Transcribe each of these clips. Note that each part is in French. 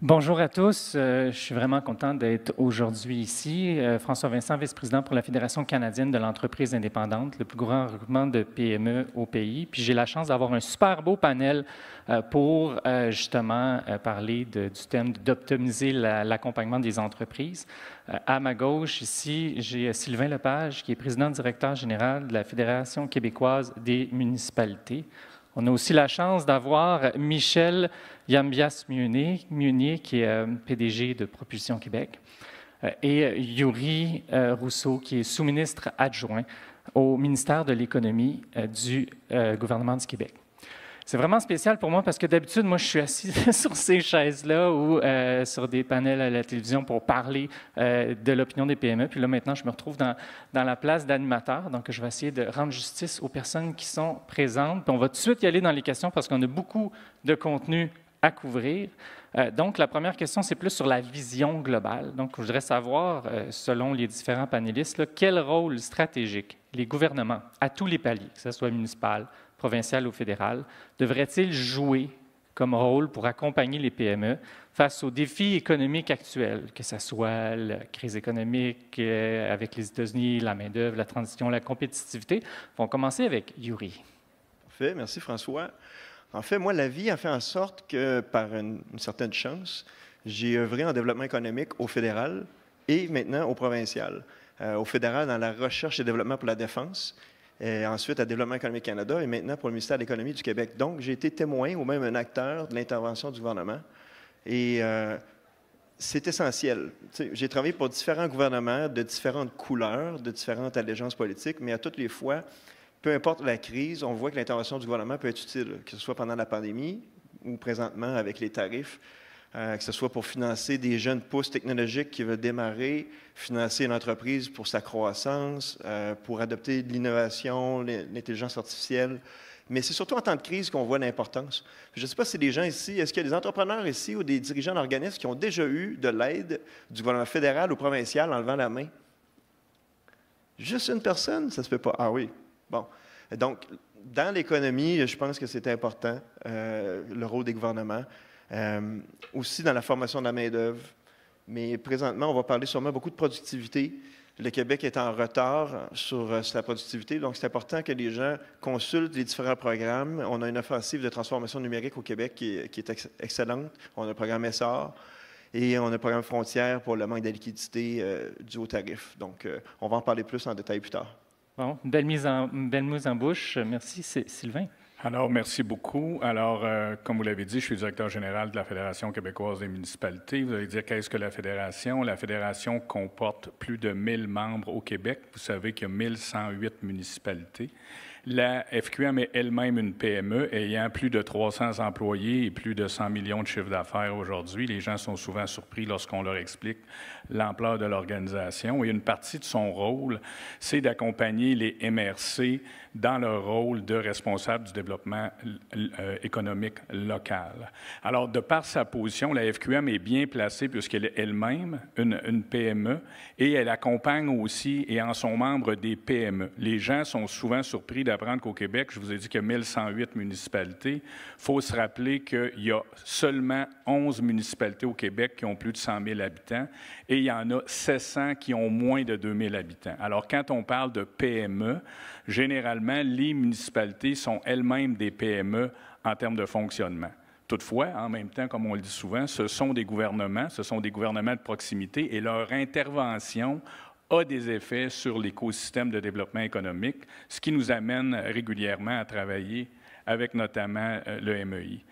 Bonjour à tous. Je suis vraiment content d'être aujourd'hui ici. François Vincent, vice-président pour la Fédération canadienne de l'entreprise indépendante, le plus grand regroupement de PME au pays. Puis j'ai la chance d'avoir un super beau panel pour justement parler du thème d'optimiser l'accompagnement des entreprises. À ma gauche, ici, j'ai Sylvain Lepage, qui est président-directeur général de la Fédération québécoise des municipalités. On a aussi la chance d'avoir Michel Yambias-Meunier, qui est PDG de Propulsion Québec, et Yuri Rousseau, qui est sous-ministre adjoint au ministère de l'Économie du gouvernement du Québec. C'est vraiment spécial pour moi parce que d'habitude, moi, je suis assis sur ces chaises-là ou sur des panels à la télévision pour parler de l'opinion des PME. Puis là, maintenant, je me retrouve dans la place d'animateur. Donc, je vais essayer de rendre justice aux personnes qui sont présentes. Puis on va tout de suite y aller dans les questions parce qu'on a beaucoup de contenu à couvrir. Donc, la première question, c'est plus sur la vision globale. Donc, je voudrais savoir, selon les différents panélistes, là, quel rôle stratégique les gouvernements, à tous les paliers, que ce soit municipal, provincial ou fédéral, devrait-il jouer comme rôle pour accompagner les PME face aux défis économiques actuels, que ce soit la crise économique avec les États-Unis, la main-d'œuvre, la transition, la compétitivité? On va commencer avec Yuri. Parfait, merci François. En fait, moi, la vie a fait en sorte que, par une certaine chance, j'ai œuvré en développement économique au fédéral et maintenant au provincial. Au fédéral, dans la recherche et développement pour la défense, et ensuite à Développement économique Canada et maintenant pour le ministère de l'Économie du Québec. Donc, j'ai été témoin ou même un acteur de l'intervention du gouvernement. Et c'est essentiel. J'ai travaillé pour différents gouvernements de différentes couleurs, de différentes allégeances politiques, mais à toutes les fois, peu importe la crise, on voit que l'intervention du gouvernement peut être utile, que ce soit pendant la pandémie ou présentement avec les tarifs, que ce soit pour financer des jeunes pousses technologiques qui veulent démarrer, financer une entreprise pour sa croissance, pour adopter de l'innovation, l'intelligence artificielle. Mais c'est surtout en temps de crise qu'on voit l'importance. Je ne sais pas si des gens ici, est-ce qu'il y a des entrepreneurs ici ou des dirigeants d'organismes qui ont déjà eu de l'aide du gouvernement fédéral ou provincial en levant la main? Juste une personne? Ça ne se fait pas. Ah oui. Bon. Donc, dans l'économie, je pense que c'est important, le rôle des gouvernements. Aussi dans la formation de la main-d'œuvre. Mais présentement, on va parler sûrement beaucoup de productivité. Le Québec est en retard sur sa productivité, donc c'est important que les gens consultent les différents programmes. On a une offensive de transformation numérique au Québec qui est excellente. On a le programme Essor et on a le programme Frontières pour le manque de liquidité dû aux tarifs. Donc, on va en parler plus en détail plus tard. Bon, une belle mise en bouche. Merci, Sylvain. Alors, merci beaucoup. Alors, comme vous l'avez dit, je suis directeur général de la Fédération québécoise des municipalités. Vous allez dire, qu'est-ce que la Fédération? La Fédération comporte plus de 1000 membres au Québec. Vous savez qu'il y a 1108 municipalités. La FQM est elle-même une PME ayant plus de 300 employés et plus de 100 millions de chiffre d'affaires aujourd'hui. Les gens sont souvent surpris lorsqu'on leur explique l'ampleur de l'organisation. Et une partie de son rôle, c'est d'accompagner les MRC dans leur rôle de responsable du développement économique local. Alors, de par sa position, la FQM est bien placée puisqu'elle est elle-même une PME et elle accompagne aussi et en son membre des PME. Les gens sont souvent surpris d'apprendre qu'au Québec, je vous ai dit qu'il y a 1108 municipalités. Il faut se rappeler qu'il y a seulement 11 municipalités au Québec qui ont plus de 100 000 habitants et il y en a 700 qui ont moins de 2 000 habitants. Alors, quand on parle de PME, généralement, les municipalités sont elles-mêmes des PME en termes de fonctionnement. Toutefois, en même temps, comme on le dit souvent, ce sont des gouvernements de proximité et leur intervention a des effets sur l'écosystème de développement économique, ce qui nous amène régulièrement à travailler avec notamment le MEI.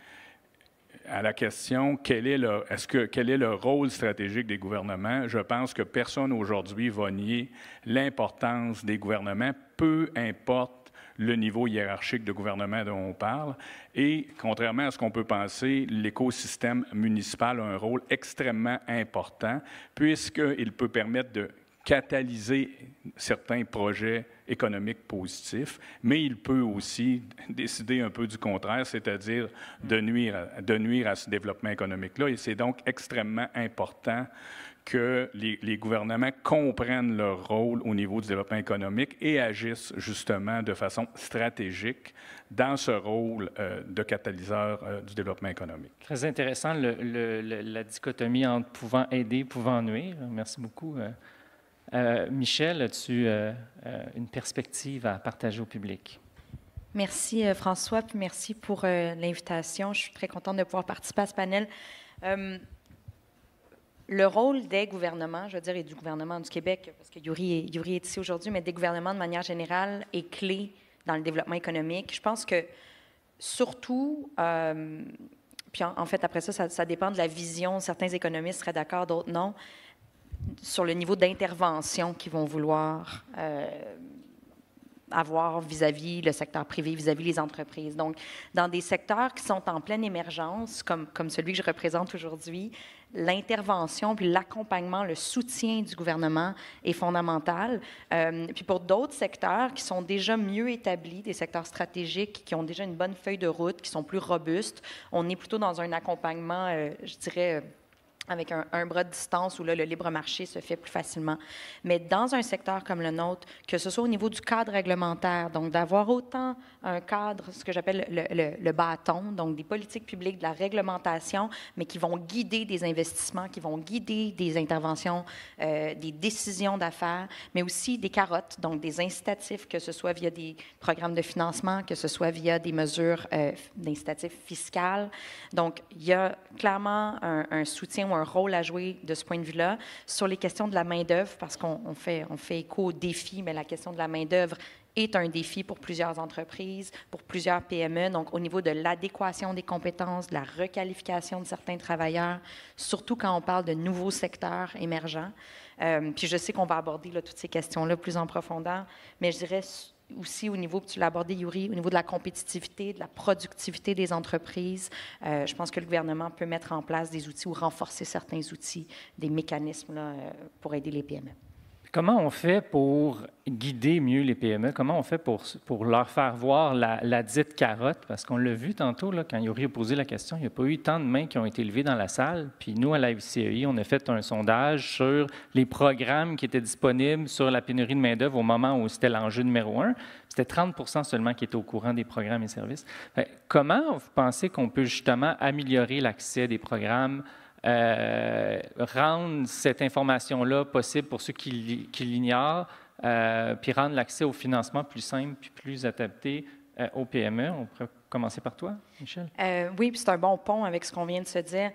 À la question, quel est le rôle stratégique des gouvernements? Je pense que personne aujourd'hui va nier l'importance des gouvernements, peu importe le niveau hiérarchique de gouvernement dont on parle. Et contrairement à ce qu'on peut penser, l'écosystème municipal a un rôle extrêmement important puisqu'il peut permettre de catalyser certains projets économiques positifs, mais il peut aussi décider un peu du contraire, c'est-à-dire de nuire à ce développement économique-là. Et c'est donc extrêmement important que les gouvernements comprennent leur rôle au niveau du développement économique et agissent justement de façon stratégique dans ce rôle de catalyseur du développement économique. Très intéressant, la dichotomie entre pouvant aider et pouvant nuire. Merci beaucoup. Michel, as-tu une perspective à partager au public? Merci François, puis merci pour l'invitation. Je suis très contente de pouvoir participer à ce panel. Le rôle des gouvernements, je veux dire, et du gouvernement du Québec, parce que Yuri est ici aujourd'hui, mais des gouvernements de manière générale est clé dans le développement économique. Je pense que surtout, puis en fait après ça dépend de la vision. Certains économistes seraient d'accord, d'autres non, sur le niveau d'intervention qu'ils vont vouloir avoir vis-à-vis le secteur privé, vis-à-vis les entreprises. Donc, dans des secteurs qui sont en pleine émergence, comme celui que je représente aujourd'hui, l'intervention, puis l'accompagnement, le soutien du gouvernement est fondamental. Puis pour d'autres secteurs qui sont déjà mieux établis, des secteurs stratégiques qui ont déjà une bonne feuille de route, qui sont plus robustes, on est plutôt dans un accompagnement, je dirais, avec un bras de distance où là, le libre marché se fait plus facilement. Mais dans un secteur comme le nôtre, que ce soit au niveau du cadre réglementaire, donc d'avoir autant un cadre, ce que j'appelle le bâton, donc des politiques publiques, de la réglementation, mais qui vont guider des investissements, qui vont guider des interventions, des décisions d'affaires, mais aussi des carottes, donc des incitatifs, que ce soit via des programmes de financement, que ce soit via des mesures d'incitatifs fiscales. Donc, il y a clairement un soutien ou un rôle à jouer de ce point de vue-là. Sur les questions de la main-d'œuvre, parce qu'on fait écho au défi, mais la question de la main-d'œuvre est un défi pour plusieurs entreprises, pour plusieurs PME. Donc, au niveau de l'adéquation des compétences, de la requalification de certains travailleurs, surtout quand on parle de nouveaux secteurs émergents. Puis je sais qu'on va aborder là, toutes ces questions-là plus en profondeur, mais je dirais aussi au niveau, tu l'as abordé, Yuri, au niveau de la compétitivité, de la productivité des entreprises. Je pense que le gouvernement peut mettre en place des outils ou renforcer certains outils, des mécanismes là, pour aider les PME. Comment on fait pour guider mieux les PME? Comment on fait pour leur faire voir la dite carotte? Parce qu'on l'a vu tantôt, là, quand Yuri a posé la question, il n'y a pas eu tant de mains qui ont été levées dans la salle. Puis nous, à la FCEI, on a fait un sondage sur les programmes qui étaient disponibles sur la pénurie de main-d'œuvre au moment où c'était l'enjeu numéro 1. C'était 30 seulement qui étaient au courant des programmes et services. Comment vous pensez qu'on peut justement améliorer l'accès des programmes, rendre cette information-là possible pour ceux qui l'ignorent, puis rendre l'accès au financement plus simple puis plus adapté aux PME? On pourrait commencer par toi, Michel. Oui, puis c'est un bon pont avec ce qu'on vient de se dire.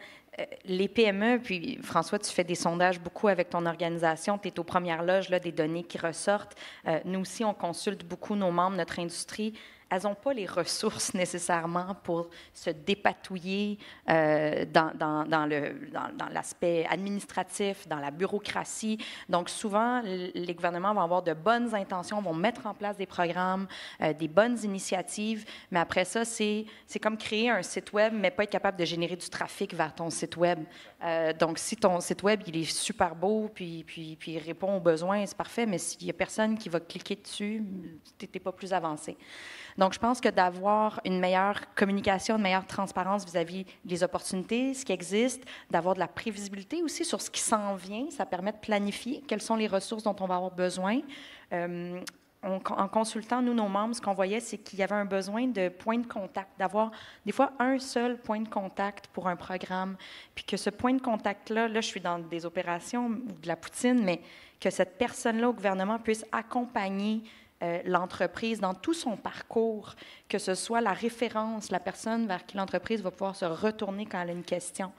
Les PME, puis François, tu fais des sondages beaucoup avec ton organisation, tu es aux premières loges là, des données qui ressortent. Nous aussi, on consulte beaucoup nos membres, notre industrie. Elles n'ont pas les ressources nécessairement pour se dépatouiller dans l'aspect administratif, dans la bureaucratie. Donc, souvent, les gouvernements vont avoir de bonnes intentions, vont mettre en place des programmes, des bonnes initiatives, mais après ça, c'est comme créer un site web, mais pas être capable de générer du trafic vers ton site web. Donc, si ton site web, il est super beau, puis il répond aux besoins, c'est parfait, mais s'il n'y a personne qui va cliquer dessus, tu n'es pas plus avancé. Donc, je pense que d'avoir une meilleure communication, une meilleure transparence vis-à-vis des opportunités, ce qui existe, d'avoir de la prévisibilité aussi sur ce qui s'en vient, ça permet de planifier quelles sont les ressources dont on va avoir besoin. En consultant, nous, nos membres, ce qu'on voyait, c'est qu'il y avait un besoin de point de contact, d'avoir des fois un seul point de contact pour un programme, puis que ce point de contact-là, là, je suis dans des opérations ou de la poutine, mais que cette personne-là au gouvernement puisse accompagner l'entreprise dans tout son parcours, que ce soit la référence, la personne vers qui l'entreprise va pouvoir se retourner quand elle a une question,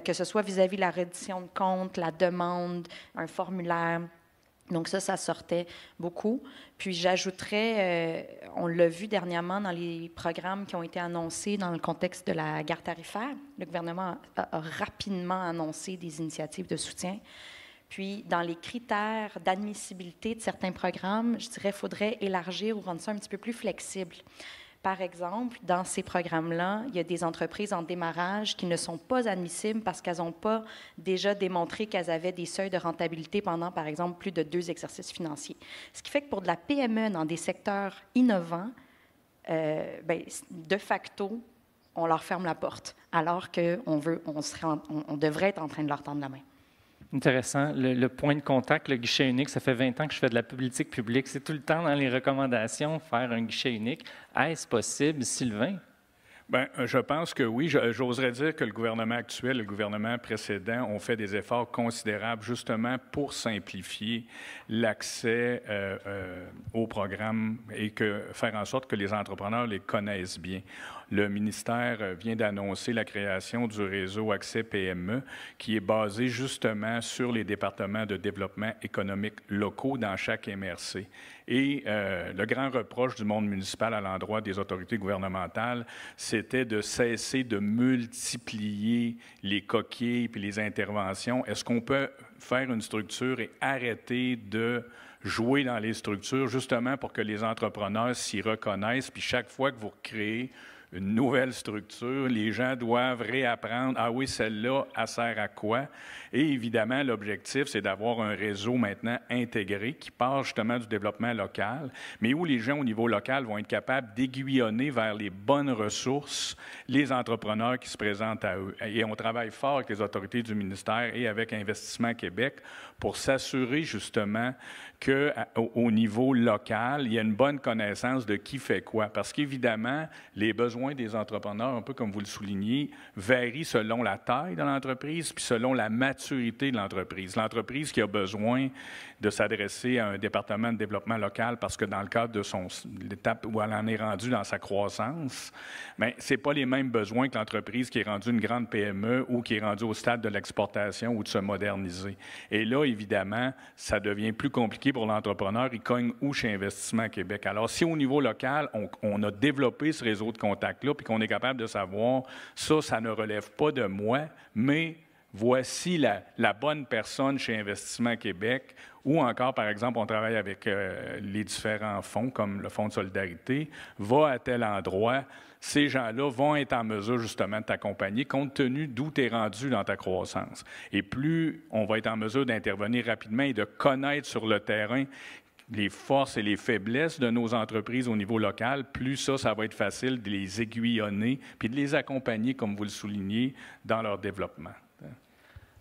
que ce soit vis-à-vis de la reddition de compte, la demande, un formulaire. Donc ça sortait beaucoup. Puis j'ajouterais, on l'a vu dernièrement dans les programmes qui ont été annoncés dans le contexte de la guerre tarifaire, le gouvernement a rapidement annoncé des initiatives de soutien. Puis, dans les critères d'admissibilité de certains programmes, je dirais qu'il faudrait élargir ou rendre ça un petit peu plus flexible. Par exemple, dans ces programmes-là, il y a des entreprises en démarrage qui ne sont pas admissibles parce qu'elles n'ont pas déjà démontré qu'elles avaient des seuils de rentabilité pendant, par exemple, plus de 2 exercices financiers. Ce qui fait que pour de la PME dans des secteurs innovants, de facto, on leur ferme la porte, alors qu'on devrait être en train de leur tendre la main. Intéressant. Le point de contact, le guichet unique, ça fait 20 ans que je fais de la politique publique. C'est tout le temps dans les recommandations, faire un guichet unique. Est-ce possible, Sylvain? Bien, je pense que oui. J'oserais dire que le gouvernement actuel, le gouvernement précédent ont fait des efforts considérables justement pour simplifier l'accès au programme et faire en sorte que les entrepreneurs les connaissent bien. Le ministère vient d'annoncer la création du réseau Accès PME qui est basé justement sur les départements de développement économique locaux dans chaque MRC. Et le grand reproche du monde municipal à l'endroit des autorités gouvernementales, c'était de cesser de multiplier les coquilles puis les interventions. Est-ce qu'on peut faire une structure et arrêter de jouer dans les structures justement pour que les entrepreneurs s'y reconnaissent, puis chaque fois que vous créez une nouvelle structure, les gens doivent réapprendre, ah oui, celle-là, elle sert à quoi? Et évidemment, l'objectif, c'est d'avoir un réseau maintenant intégré qui part justement du développement local, mais où les gens au niveau local vont être capables d'aiguillonner vers les bonnes ressources les entrepreneurs qui se présentent à eux. Et on travaille fort avec les autorités du ministère et avec Investissement Québec pour s'assurer justement qu'au niveau local, il y a une bonne connaissance de qui fait quoi. Parce qu'évidemment, les besoins des entrepreneurs, un peu comme vous le soulignez, varient selon la taille de l'entreprise puis selon la maturité de l'entreprise. L'entreprise qui a besoin de s'adresser à un département de développement local parce que dans le cadre de l'étape où elle en est rendue dans sa croissance, bien, ce n'est pas les mêmes besoins que l'entreprise qui est rendue une grande PME ou qui est rendue au stade de l'exportation ou de se moderniser. Et là, évidemment, ça devient plus compliqué pour l'entrepreneur. Il cogne où chez Investissement Québec? Alors, si au niveau local, on a développé ce réseau de contacts-là puis qu'on est capable de savoir, ça ne relève pas de moi, mais voici la bonne personne chez Investissement Québec, ou encore, par exemple, on travaille avec les différents fonds, comme le Fonds de solidarité, va à tel endroit. Ces gens-là vont être en mesure, justement, de t'accompagner compte tenu d'où tu es rendu dans ta croissance. Et plus on va être en mesure d'intervenir rapidement et de connaître sur le terrain les forces et les faiblesses de nos entreprises au niveau local, plus ça va être facile de les aiguillonner puis de les accompagner, comme vous le soulignez, dans leur développement.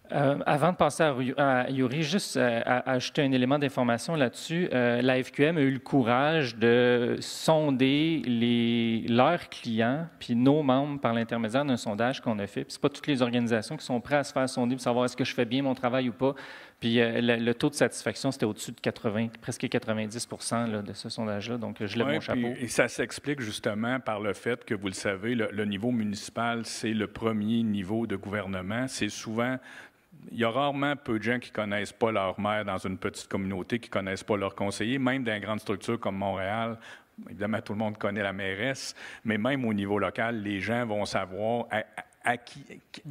Avant de passer à Yuri, juste à ajouter un élément d'information là-dessus, la FQM a eu le courage de sonder leurs clients puis nos membres par l'intermédiaire d'un sondage qu'on a fait. Puis c'est pas toutes les organisations qui sont prêtes à se faire sonder pour savoir est-ce que je fais bien mon travail ou pas. Puis le taux de satisfaction, c'était au-dessus de 80, presque 90% là, de ce sondage-là. Donc, je lève mon chapeau. Et ça s'explique justement par le fait que, vous le savez, le niveau municipal, c'est le premier niveau de gouvernement. C'est souvent... Il y a rarement peu de gens qui ne connaissent pas leur maire dans une petite communauté, qui ne connaissent pas leur conseiller, même dans une grande structure comme Montréal. Évidemment, tout le monde connaît la mairesse, mais même au niveau local, les gens vont savoir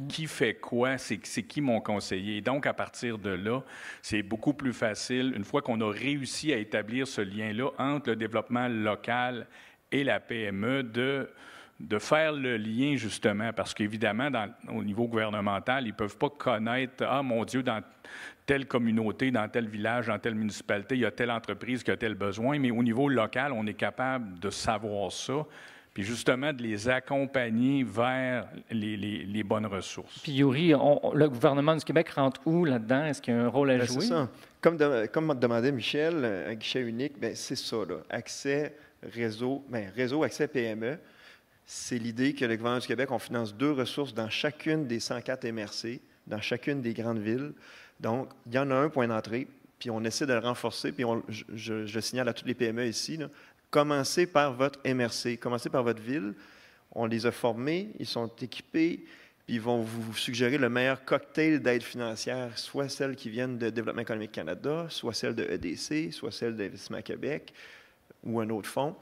qui fait quoi, c'est qui mon conseiller. Et donc, à partir de là, c'est beaucoup plus facile, une fois qu'on a réussi à établir ce lien-là entre le développement local et la PME, de faire le lien, justement, parce qu'évidemment, au niveau gouvernemental, ils ne peuvent pas connaître « Ah, mon Dieu, dans telle communauté, dans tel village, dans telle municipalité, il y a telle entreprise qui a tel besoin », mais au niveau local, on est capable de savoir ça, puis justement de les accompagner vers les bonnes ressources. Puis Yuri, le gouvernement du Québec rentre où là-dedans? Est-ce qu'il y a un rôle à jouer? C'est ça. Comme demandait Michel, un guichet unique, c'est ça, là. Accès réseau, réseau accès PME. C'est l'idée que le gouvernement du Québec, on finance 2 ressources dans chacune des 104 MRC, dans chacune des grandes villes. Donc, il y en a un point d'entrée, puis on essaie de le renforcer, puis je signale à toutes les PME ici, là, commencez par votre MRC, commencez par votre ville. On les a formés, ils sont équipés, puis ils vont vous suggérer le meilleur cocktail d'aide financière, soit celles qui viennent de Développement économique Canada, soit celles de EDC, soit celles d'Investissement Québec ou un autre fonds.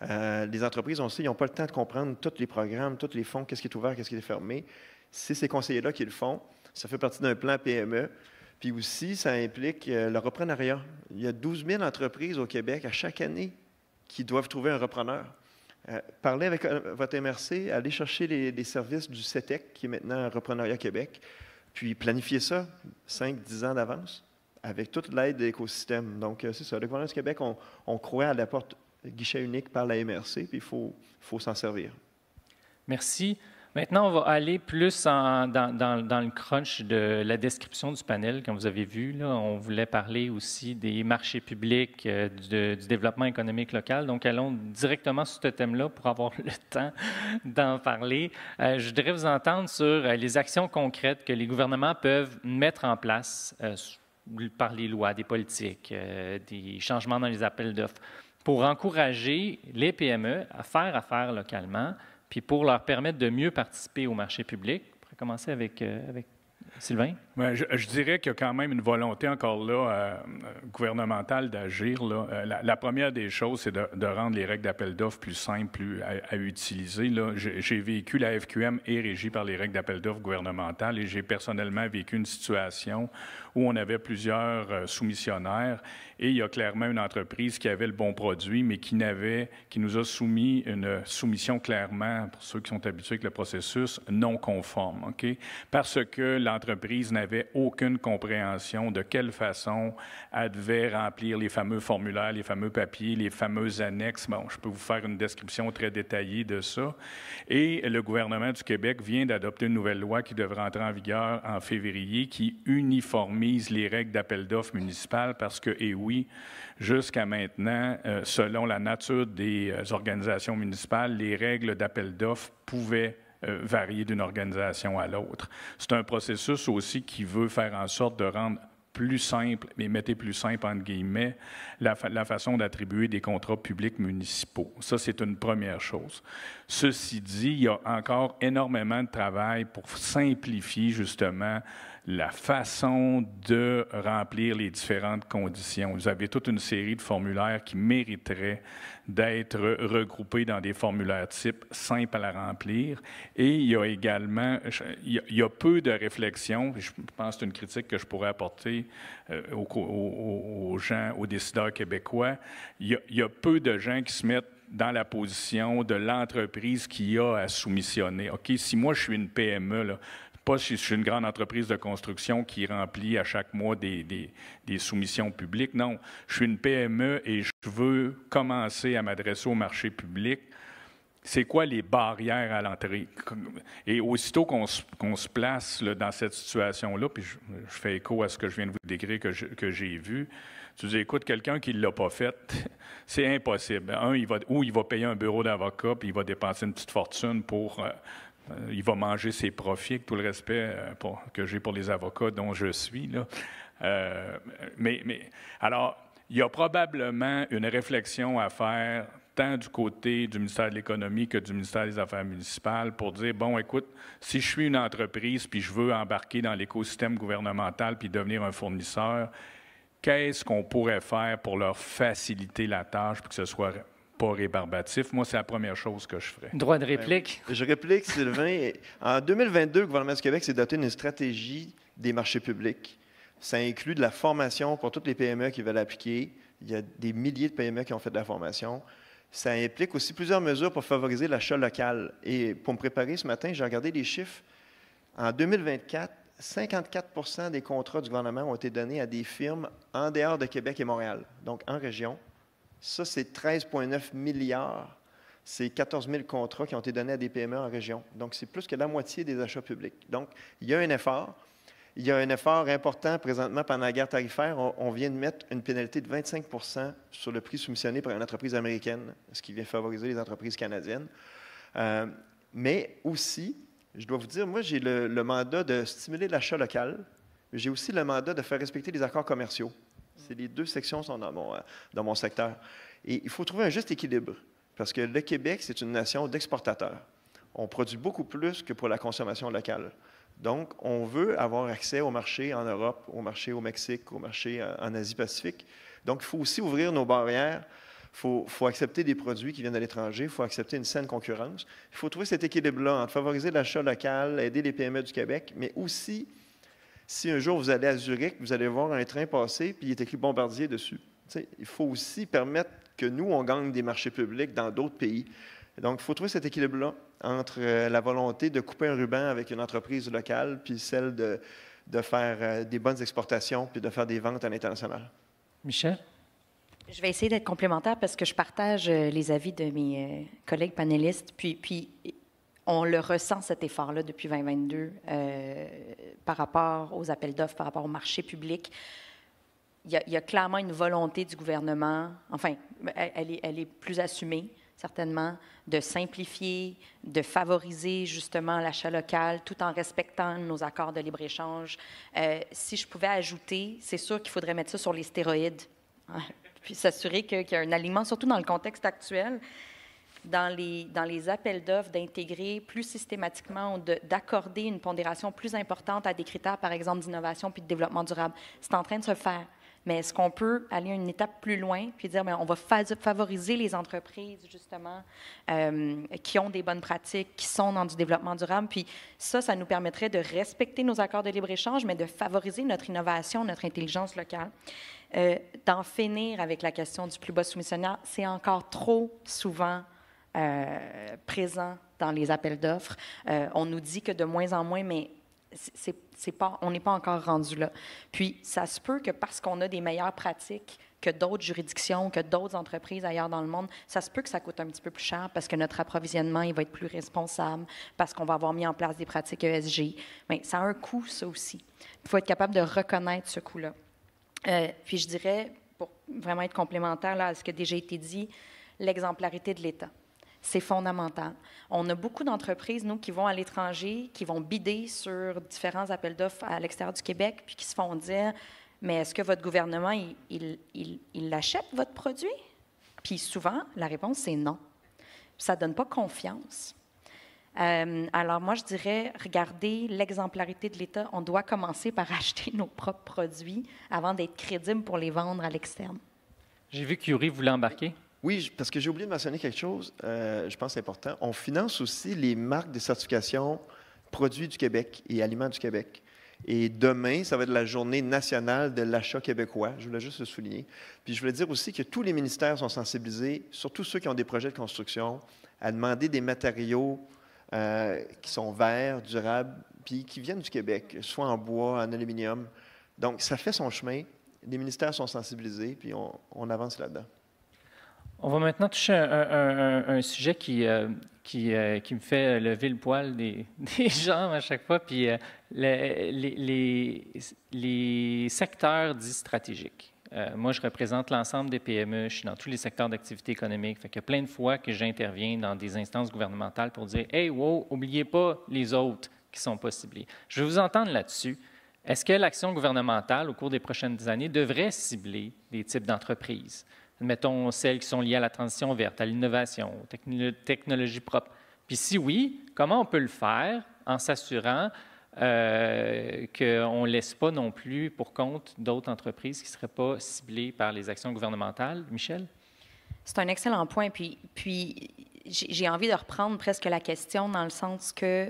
Les entreprises, on sait, ils n'ont pas le temps de comprendre tous les programmes, tous les fonds, qu'est-ce qui est ouvert, qu'est-ce qui est fermé. C'est ces conseillers-là qui le font. Ça fait partie d'un plan PME. Puis aussi, ça implique le reprenariat. Il y a 12 000 entreprises au Québec à chaque année qui doivent trouver un repreneur. Parlez avec votre MRC, allez chercher les services du CETEC, qui est maintenant Reprenariat Québec, puis planifiez ça 5-10 ans d'avance avec toute l'aide de l'écosystème. Donc, c'est ça. Le gouvernement du Québec, on croit à la porte guichet unique par la MRC, puis il faut s'en servir. Merci. Maintenant, on va aller plus dans le crunch de la description du panel. Comme vous avez vu, là, on voulait parler aussi des marchés publics, du développement économique local. Donc, allons directement sur ce thème-là pour avoir le temps d'en parler. Je voudrais vous entendre sur les actions concrètes que les gouvernements peuvent mettre en place par les lois, des politiques, des changements dans les appels d'offres, pour encourager les PME à faire affaire localement, puis pour leur permettre de mieux participer au marché public. On pourrait commencer avec Sylvain. Bien, je dirais qu'il y a quand même une volonté encore là gouvernementale d'agir. La première des choses, c'est de rendre les règles d'appel d'offres plus simples, plus à utiliser. Là. J'ai vécu, la FQM est régie par les règles d'appel d'offres gouvernementales et j'ai personnellement vécu une situation où on avait plusieurs soumissionnaires et il y a clairement une entreprise qui avait le bon produit, mais qui nous a soumis une soumission clairement, pour ceux qui sont habitués avec le processus, non conforme. Okay? Parce que l'entreprise n'avait aucune compréhension de quelle façon elle devait remplir les fameux formulaires, les fameux papiers, les fameuses annexes. Bon, je peux vous faire une description très détaillée de ça. Et le gouvernement du Québec vient d'adopter une nouvelle loi qui devrait entrer en vigueur en février, qui uniformise les règles d'appel d'offres municipales parce que, et oui, jusqu'à maintenant, selon la nature des organisations municipales, les règles d'appel d'offres pouvaient varier d'une organisation à l'autre. C'est un processus aussi qui veut faire en sorte de rendre plus simple, mais mettez plus simple entre guillemets, la façon d'attribuer des contrats publics municipaux. Ça, c'est une première chose. Ceci dit, il y a encore énormément de travail pour simplifier justement la façon de remplir les différentes conditions. Vous avez toute une série de formulaires qui mériteraient d'être regroupés dans des formulaires types simples à la remplir. Et il y a également, il y a peu de réflexion, je pense que c'est une critique que je pourrais apporter aux gens, aux décideurs québécois, il y a peu de gens qui se mettent dans la position de l'entreprise qui a à soumissionner. OK, si moi je suis une PME, là, pas si je suis une grande entreprise de construction qui remplit à chaque mois des soumissions publiques. Non, je suis une PME et je veux commencer à m'adresser au marché public. C'est quoi les barrières à l'entrée? Et aussitôt qu'on se place là, dans cette situation-là, puis je fais écho à ce que je viens de vous décrire que j'ai vu, tu dis, écoute, quelqu'un qui ne l'a pas fait, c'est impossible. Il va payer un bureau d'avocat, puis il va dépenser une petite fortune pour... il va manger ses profits, avec tout le respect que j'ai pour les avocats dont je suis. Là. Alors, il y a probablement une réflexion à faire, tant du côté du ministère de l'Économie que du ministère des Affaires municipales, pour dire, bon, écoute, si je suis une entreprise puis je veux embarquer dans l'écosystème gouvernemental puis devenir un fournisseur, qu'est-ce qu'on pourrait faire pour leur faciliter la tâche pour que ce soit pas rébarbatif? Moi, c'est la première chose que je ferais. Droit de réplique. Je réplique, Sylvain. En 2022, le gouvernement du Québec s'est doté d'une stratégie des marchés publics. Ça inclut de la formation pour toutes les PME qui veulent appliquer. Il y a des milliers de PME qui ont fait de la formation. Ça implique aussi plusieurs mesures pour favoriser l'achat local. Et pour me préparer ce matin, j'ai regardé les chiffres. En 2024, 54 des contrats du gouvernement ont été donnés à des firmes en dehors de Québec et Montréal, donc en région. Ça, c'est 13,9 milliards. C'est 14 000 contrats qui ont été donnés à des PME en région. Donc, c'est plus que la moitié des achats publics. Donc, il y a un effort. Il y a un effort important présentement pendant la guerre tarifaire. On vient de mettre une pénalité de 25 sur le prix soumissionné par une entreprise américaine, ce qui vient favoriser les entreprises canadiennes. Mais aussi, je dois vous dire, moi, j'ai le mandat de stimuler l'achat local. J'ai aussi le mandat de faire respecter les accords commerciaux. C'est les deux sections sont dans mon secteur. Et il faut trouver un juste équilibre, parce que le Québec, c'est une nation d'exportateurs. On produit beaucoup plus que pour la consommation locale. Donc, on veut avoir accès au marché en Europe, au marché au Mexique, au marché en Asie-Pacifique. Donc, il faut aussi ouvrir nos barrières. Il faut accepter des produits qui viennent de l'étranger. Il faut accepter une saine concurrence. Il faut trouver cet équilibre-là entre favoriser l'achat local, aider les PME du Québec, mais aussi, si un jour vous allez à Zurich, vous allez voir un train passer, puis il est écrit Bombardier dessus. T'sais, il faut aussi permettre que nous, on gagne des marchés publics dans d'autres pays. Donc, il faut trouver cet équilibre-là entre la volonté de couper un ruban avec une entreprise locale, puis celle de faire des bonnes exportations, puis de faire des ventes à l'international. Michel? Je vais essayer d'être complémentaire parce que je partage les avis de mes collègues panélistes. Puis on le ressent, cet effort-là, depuis 2022, par rapport aux appels d'offres, par rapport au marché public. Il y a clairement une volonté du gouvernement, enfin, elle est plus assumée, certainement, de simplifier, de favoriser justement l'achat local tout en respectant nos accords de libre-échange. Si je pouvais ajouter, c'est sûr qu'il faudrait mettre ça sur les stéroïdes, hein, puis s'assurer qu'il y a un alignement, surtout dans le contexte actuel, dans les appels d'offres, d'intégrer plus systématiquement ou d'accorder une pondération plus importante à des critères, par exemple, d'innovation puis de développement durable. C'est en train de se faire. Mais est-ce qu'on peut aller une étape plus loin puis dire, bien, on va favoriser les entreprises, justement, qui ont des bonnes pratiques, qui sont dans du développement durable. Puis ça nous permettrait de respecter nos accords de libre-échange, mais de favoriser notre innovation, notre intelligence locale. D'en finir avec la question du plus bas soumissionnaire, c'est encore trop souvent présent dans les appels d'offres. On nous dit que de moins en moins, mais on n'est pas encore rendu là. Puis, ça se peut que parce qu'on a des meilleures pratiques que d'autres juridictions, que d'autres entreprises ailleurs dans le monde, ça se peut que ça coûte un petit peu plus cher parce que notre approvisionnement, il va être plus responsable, parce qu'on va avoir mis en place des pratiques ESG. Mais ça a un coût, ça aussi. Il faut être capable de reconnaître ce coût-là. Puis, je dirais, pour vraiment être complémentaire là, à ce qui a déjà été dit, l'exemplarité de l'État. C'est fondamental. On a beaucoup d'entreprises, nous, qui vont à l'étranger, qui vont bider sur différents appels d'offres à l'extérieur du Québec, puis qui se font dire, mais est-ce que votre gouvernement, il achète votre produit? Puis souvent, la réponse, c'est non. Ça ne donne pas confiance. Alors moi, je dirais, regardez l'exemplarité de l'État. On doit commencer par acheter nos propres produits avant d'être crédible pour les vendre à l'externe. J'ai vu que Yuri voulait embarquer. Oui, parce que j'ai oublié de mentionner quelque chose, je pense que c'est important. On finance aussi les marques de certification Produits du Québec et Aliments du Québec. Et demain, ça va être la journée nationale de l'achat québécois. Je voulais juste le souligner. Puis je voulais dire aussi que tous les ministères sont sensibilisés, surtout ceux qui ont des projets de construction, à demander des matériaux qui sont verts, durables, puis qui viennent du Québec, soit en bois, en aluminium. Donc, ça fait son chemin. Les ministères sont sensibilisés, puis on avance là-dedans. On va maintenant toucher un sujet qui me fait lever le poil des gens à chaque fois, puis les secteurs dits stratégiques. Moi, je représente l'ensemble des PME, je suis dans tous les secteurs d'activité économique. Fait qu'il y a plein de fois que j'interviens dans des instances gouvernementales pour dire « Hey, wow, n'oubliez pas les autres qui sont pas ciblés. » Je veux vous entendre là-dessus. Est-ce que l'action gouvernementale, au cours des prochaines années, devrait cibler des types d'entreprises? Mettons celles qui sont liées à la transition verte, à l'innovation, aux technologies propres. Puis si oui, comment on peut le faire en s'assurant qu'on ne laisse pas non plus pour compte d'autres entreprises qui ne seraient pas ciblées par les actions gouvernementales? Michel? C'est un excellent point. Puis j'ai envie de reprendre presque la question dans le sens que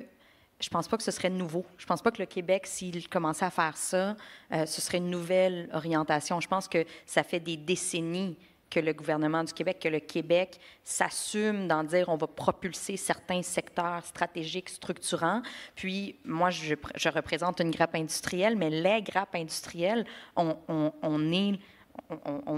je ne pense pas que ce serait nouveau. Je ne pense pas que le Québec, s'il commençait à faire ça, ce serait une nouvelle orientation. Je pense que ça fait des décennies que le gouvernement du Québec, que le Québec s'assume d'en dire on va propulser certains secteurs stratégiques structurants. Puis moi, je représente une grappe industrielle, mais les grappes industrielles, on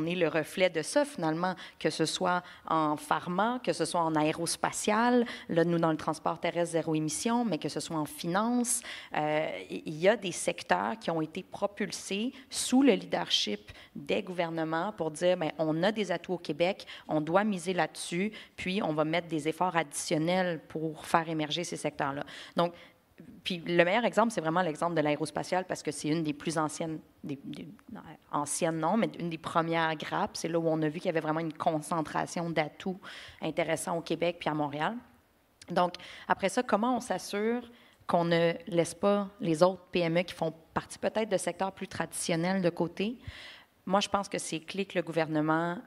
est le reflet de ça, finalement, que ce soit en pharma, que ce soit en aérospatial, là, nous, dans le transport terrestre zéro émission, mais que ce soit en finance. Il y a des secteurs qui ont été propulsés sous le leadership des gouvernements pour dire, bien, on a des atouts au Québec, on doit miser là-dessus, puis on va mettre des efforts additionnels pour faire émerger ces secteurs-là. Donc, puis le meilleur exemple, c'est vraiment l'exemple de l'aérospatiale parce que c'est une des plus anciennes, anciennes non, mais une des premières grappes. C'est là où on a vu qu'il y avait vraiment une concentration d'atouts intéressants au Québec puis à Montréal. Donc, après ça, comment on s'assure qu'on ne laisse pas les autres PME qui font partie peut-être de secteurs plus traditionnels de côté? Moi, je pense que c'est clé que le gouvernement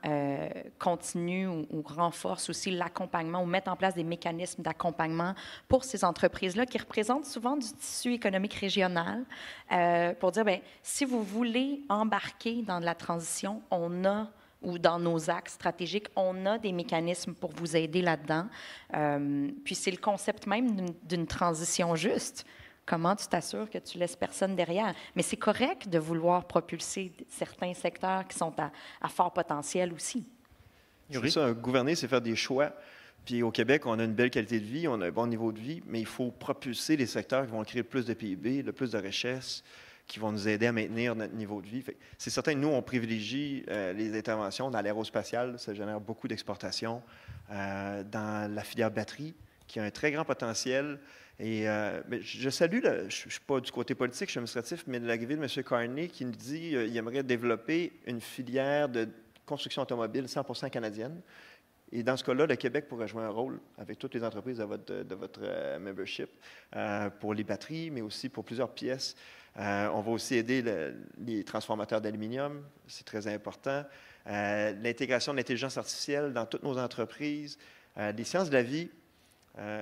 continue ou renforce aussi l'accompagnement ou mette en place des mécanismes d'accompagnement pour ces entreprises-là qui représentent souvent du tissu économique régional pour dire, bien, si vous voulez embarquer dans la transition, ou dans nos axes stratégiques, on a des mécanismes pour vous aider là-dedans. Puis c'est le concept même d'une transition juste. Comment tu t'assures que tu laisses personne derrière? Mais c'est correct de vouloir propulser certains secteurs qui sont à fort potentiel aussi. C'est ça, gouverner, c'est faire des choix. Puis au Québec, on a une belle qualité de vie, on a un bon niveau de vie, mais il faut propulser les secteurs qui vont créer le plus de PIB, le plus de richesse, qui vont nous aider à maintenir notre niveau de vie. C'est certain que nous, on privilégie les interventions dans l'aérospatiale. Ça génère beaucoup d'exportations. Dans la filière batterie, qui a un très grand potentiel. Et je salue, je ne suis pas du côté politique, je suis administratif, mais de l'arrivée de M. Carney qui nous dit qu'il aimerait développer une filière de construction automobile 100% canadienne. Et dans ce cas-là, le Québec pourrait jouer un rôle avec toutes les entreprises de votre membership pour les batteries, mais aussi pour plusieurs pièces. On va aussi aider les transformateurs d'aluminium, c'est très important. L'intégration de l'intelligence artificielle dans toutes nos entreprises, les sciences de la vie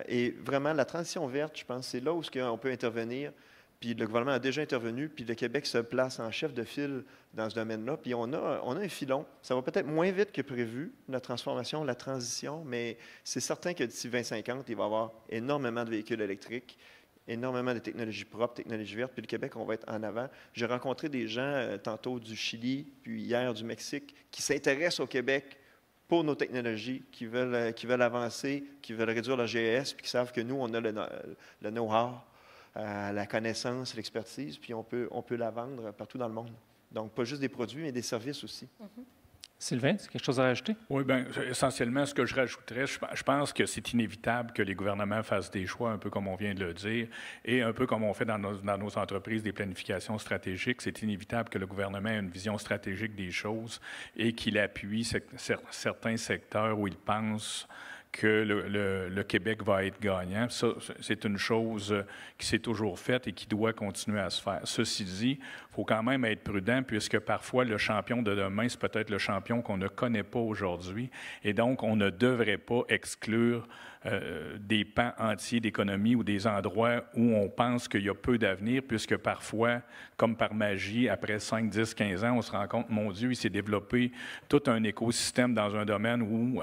et vraiment la transition verte, je pense, c'est là où on peut intervenir. Puis le gouvernement a déjà intervenu, puis le Québec se place en chef de file dans ce domaine-là. Puis on a un filon. Ça va peut-être moins vite que prévu, la transformation, la transition, mais c'est certain que d'ici 2050, il va y avoir énormément de véhicules électriques, énormément de technologies propres, technologies vertes, puis le Québec, on va être en avant. J'ai rencontré des gens tantôt du Chili, puis hier du Mexique, qui s'intéressent au Québec pour nos technologies, qui veulent avancer, qui veulent réduire leur GES, puis qui savent que nous, on a le know-how, la connaissance, l'expertise, puis on peut la vendre partout dans le monde. Donc, pas juste des produits, mais des services aussi. Mm-hmm. Sylvain, c'est quelque chose à rajouter? Oui, bien, essentiellement, ce que je rajouterais, je pense que c'est inévitable que les gouvernements fassent des choix, un peu comme on vient de le dire, et un peu comme on fait dans nos entreprises des planifications stratégiques. C'est inévitable que le gouvernement ait une vision stratégique des choses et qu'il appuie certains secteurs où il pense que le Québec va être gagnant. Ça, c'est une chose qui s'est toujours faite et qui doit continuer à se faire. Ceci dit, il faut quand même être prudent puisque parfois le champion de demain, c'est peut-être le champion qu'on ne connaît pas aujourd'hui. Et donc, on ne devrait pas exclure des pans entiers d'économie ou des endroits où on pense qu'il y a peu d'avenir, puisque parfois, comme par magie, après 5, 10, 15 ans, on se rend compte, mon Dieu, il s'est développé tout un écosystème dans un domaine où,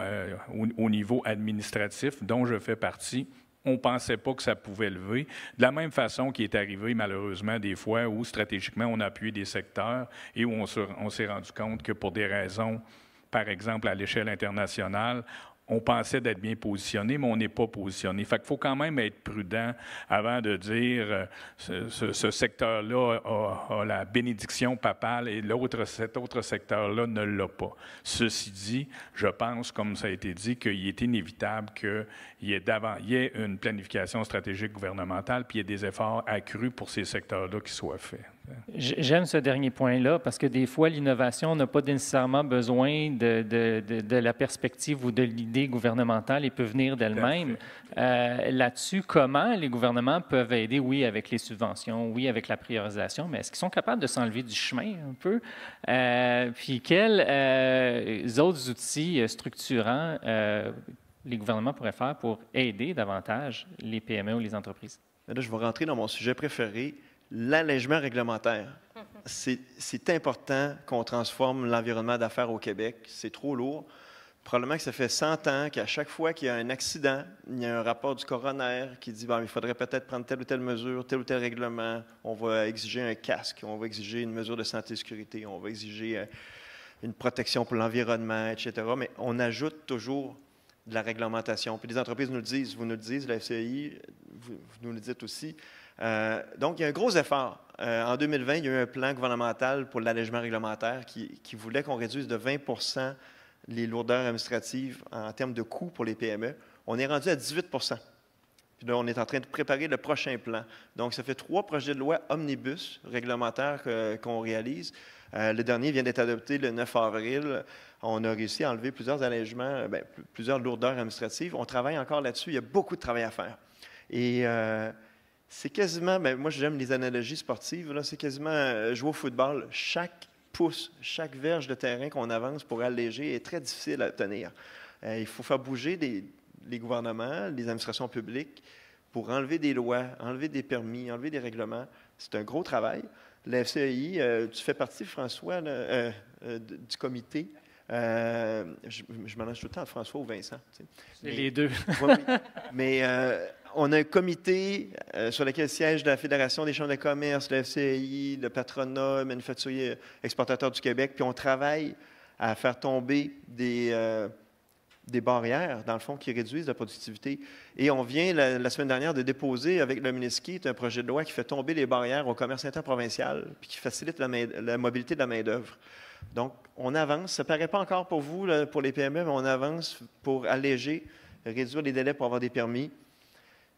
au niveau administratif, dont je fais partie, on ne pensait pas que ça pouvait lever. De la même façon qu'il est arrivé, malheureusement, des fois où, stratégiquement, on a appuyé des secteurs et où on s'est rendu compte que pour des raisons, par exemple, à l'échelle internationale, on pensait d'être bien positionné, mais on n'est pas positionné. Fait qu'il faut quand même être prudent avant de dire ce secteur-là a la bénédiction papale et cet autre secteur-là ne l'a pas. Ceci dit, je pense, comme ça a été dit, qu'il est inévitable qu'il y ait une planification stratégique gouvernementale puis il y ait des efforts accrus pour ces secteurs-là qui soient faits. J'aime ce dernier point-là parce que des fois, l'innovation n'a pas nécessairement besoin de la perspective ou de l'idée gouvernementale et peut venir d'elle-même. Là-dessus, comment les gouvernements peuvent aider, oui, avec les subventions, oui, avec la priorisation, mais est-ce qu'ils sont capables de s'enlever du chemin un peu? Puis quels autres outils structurants les gouvernements pourraient faire pour aider davantage les PME ou les entreprises? Là, je vais rentrer dans mon sujet préféré, l'allègement réglementaire. C'est important qu'on transforme l'environnement d'affaires au Québec. C'est trop lourd. Probablement que ça fait 100 ans qu'à chaque fois qu'il y a un accident, il y a un rapport du coroner qui dit il faudrait peut-être prendre telle ou telle mesure, tel ou tel règlement. On va exiger un casque, on va exiger une mesure de santé et sécurité, on va exiger une protection pour l'environnement, etc. Mais on ajoute toujours de la réglementation. Puis les entreprises nous le disent, vous nous le dites, la FCI, vous nous le dites aussi. Donc, il y a un gros effort. En 2020, il y a eu un plan gouvernemental pour l'allègement réglementaire qui voulait qu'on réduise de 20 les lourdeurs administratives en termes de coûts pour les PME. On est rendu à 18 Puis là, on est en train de préparer le prochain plan. Donc, ça fait 3 projets de loi omnibus réglementaires qu'on réalise. Le dernier vient d'être adopté le 9 avril. On a réussi à enlever plusieurs allègements, plusieurs lourdeurs administratives. On travaille encore là-dessus. Il y a beaucoup de travail à faire. Et c'est quasiment, moi j'aime les analogies sportives, là, c'est quasiment jouer au football. Chaque pouce, chaque verge de terrain qu'on avance pour alléger est très difficile à obtenir. Il faut faire bouger les gouvernements, les administrations publiques pour enlever des lois, enlever des permis, enlever des règlements. C'est un gros travail. La FCI, tu fais partie, François, du comité. Je mélange tout le temps François ou Vincent. Tu sais. C'est les deux. Oui. Mais on a un comité sur lequel siège la Fédération des chambres de commerce, la FCI, le patronat, manufacturier exportateur du Québec, puis on travaille à faire tomber des des barrières, dans le fond, qui réduisent la productivité. Et on vient, la semaine dernière, de déposer avec le Miniski un projet de loi qui fait tomber les barrières au commerce interprovincial puis qui facilite la mobilité de la main-d'œuvre. Donc, on avance. Ça ne paraît pas encore pour vous, là, pour les PME, mais on avance pour alléger, réduire les délais pour avoir des permis,